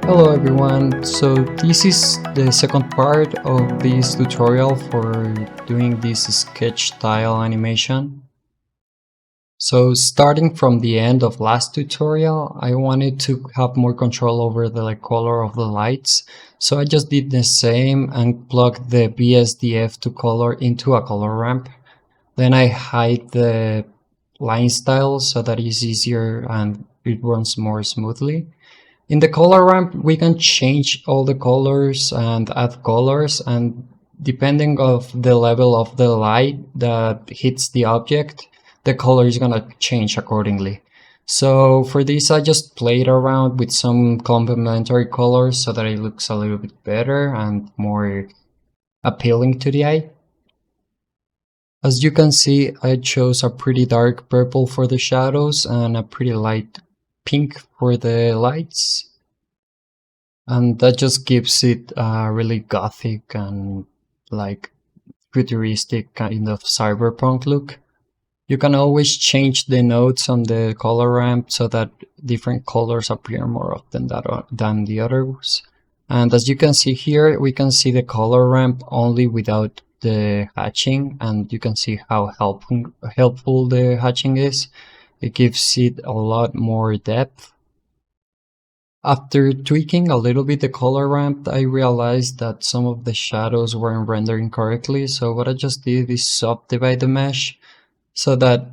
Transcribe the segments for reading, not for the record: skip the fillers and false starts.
Hello everyone, so this is the second part of this tutorial for doing this sketch style animation. So starting from the end of last tutorial, I wanted to have more control over the color of the lights. So I just did the same and plugged the BSDF to color into a color ramp. Then I hide the line style so that it's easier and it runs more smoothly. In the color ramp, we can change all the colors and add colors, and depending of the level of the light that hits the object, the color is gonna change accordingly. So for this, I just played around with some complementary colors so that it looks a little bit better and more appealing to the eye. As you can see, I chose a pretty dark purple for the shadows and a pretty light pink for the lights. And that just gives it a really gothic and like futuristic kind of cyberpunk look. You can always change the nodes on the color ramp so that different colors appear more often than the others. And as you can see here, we can see the color ramp only without the hatching, and you can see how helpful the hatching is. It gives it a lot more depth. After tweaking a little bit the color ramp, I realized that some of the shadows weren't rendering correctly, so what I just did is subdivide the mesh so that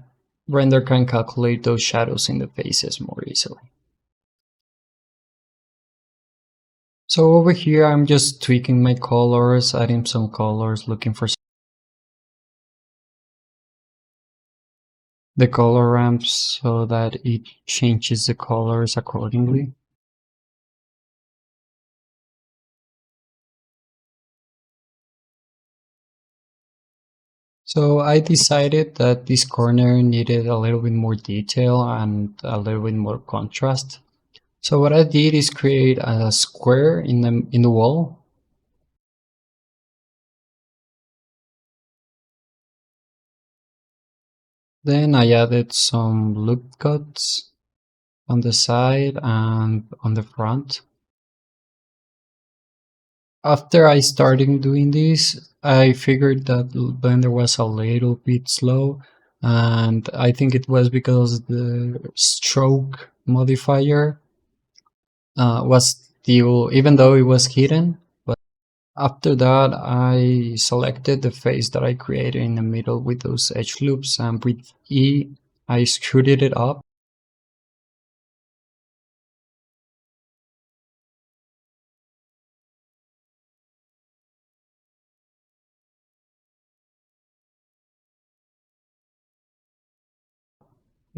render can calculate those shadows in the faces more easily. So over here I'm just tweaking my colors, adding some colors, looking for the color ramps so that it changes the colors accordingly. So I decided that this corner needed a little bit more detail and a little bit more contrast. So what I did is create a square in the wall. Then I added some loop cuts on the side and on the front. After I started doing this, I figured that Blender was a little bit slow, and I think it was because the stroke modifier was still, even though it was hidden. But after that, I selected the face that I created in the middle with those edge loops, and with E, I extruded it up.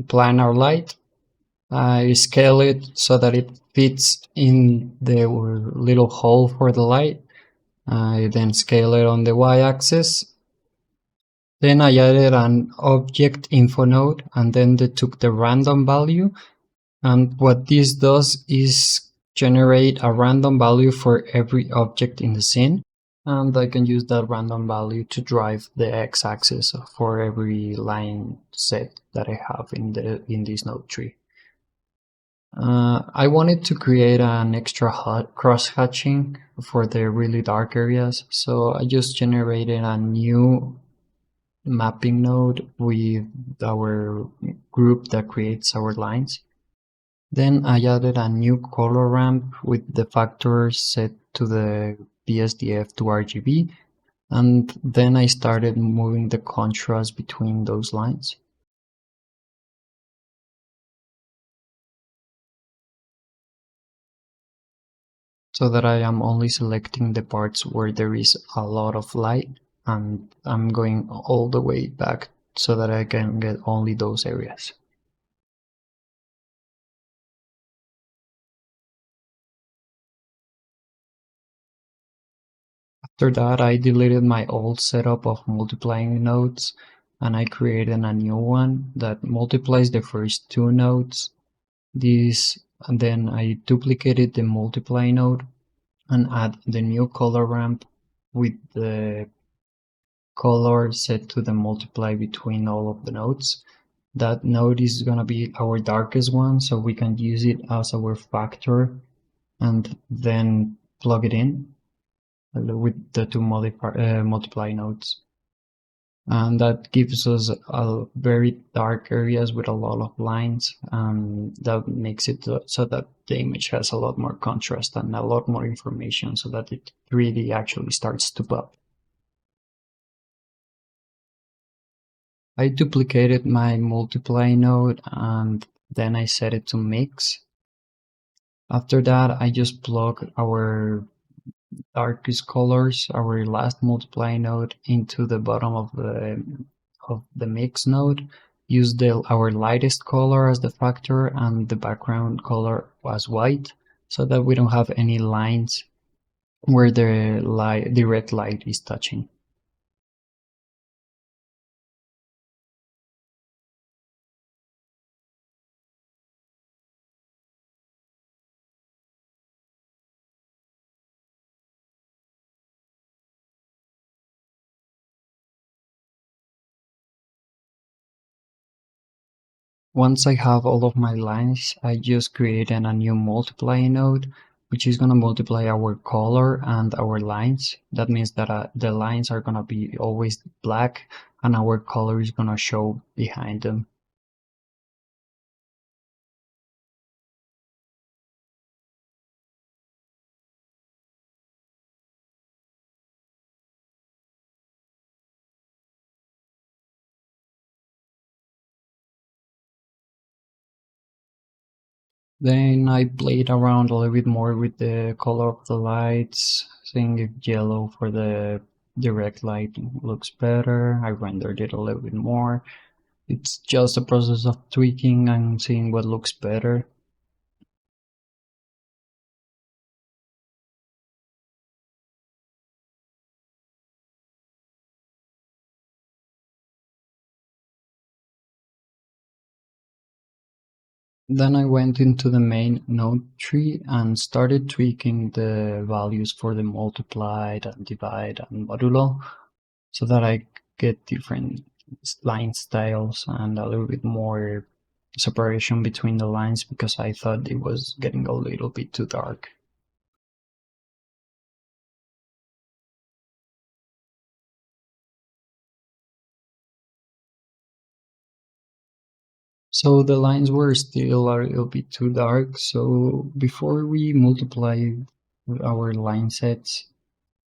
Planar light. I scale it so that it fits in the little hole for the light. I then scale it on the y-axis. Then I added an object info node, and then they took the random value. And what this does is generate a random value for every object in the scene. And I can use that random value to drive the x-axis for every line set that I have in this node tree. I wanted to create an extra cross-hatching for the really dark areas, so I just generated a new mapping node with our group that creates our lines. Then I added a new color ramp with the factors set to the BSDF to RGB, and then I started moving the contrast between those lines. So that I am only selecting the parts where there is a lot of light, and I'm going all the way back so that I can get only those areas. After that, I deleted my old setup of multiplying nodes, and I created a new one that multiplies the first two nodes. And then I duplicated the multiply node and add the new color ramp with the color set to the multiply between all of the nodes. That node is going to be our darkest one, so we can use it as our factor and then plug it in with the two multiply nodes. And that gives us a very dark areas with a lot of lines, and that makes it so that the image has a lot more contrast and a lot more information, so that it 3D actually starts to pop. I duplicated my multiply node and then I set it to mix. After that, I just plug our darkest colors, our last multiply node, into the bottom of the mix node. Use our lightest color as the factor and the background color as white, so that we don't have any lines where the direct light is touching. Once I have all of my lines, I just created a new multiply node, which is going to multiply our color and our lines. That means that the lines are going to be always black and our color is going to show behind them. Then I played around a little bit more with the color of the lights, seeing if yellow for the direct light looks better. I rendered it a little bit more. It's just a process of tweaking and seeing what looks better. Then I went into the main node tree and started tweaking the values for the multiplied and divide and modulo, so that I get different line styles and a little bit more separation between the lines, because I thought it was getting a little bit too dark. So the lines were still a little bit too dark, so before we multiply our line sets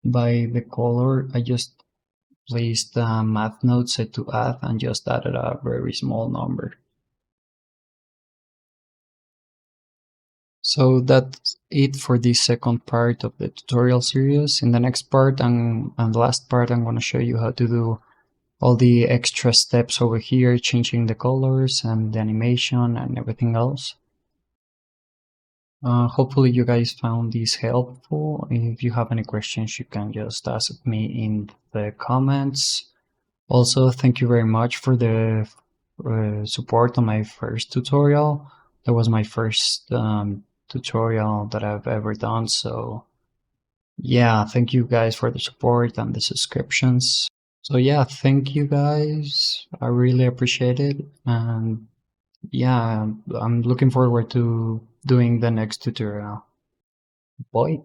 by the color, I just placed a math node set to add and just added a very small number. So that's it for this second part of the tutorial series. In the next part and last part, I'm going to show you how to do all the extra steps over here, changing the colors and the animation and everything else. Hopefully you guys found this helpful. If you have any questions, you can just ask me in the comments. Also, thank you very much for the support on my first tutorial. That was my first tutorial that I've ever done. So yeah, thank you guys for the support and the subscriptions. So yeah, thank you guys. I really appreciate it. And yeah, I'm looking forward to doing the next tutorial. Bye.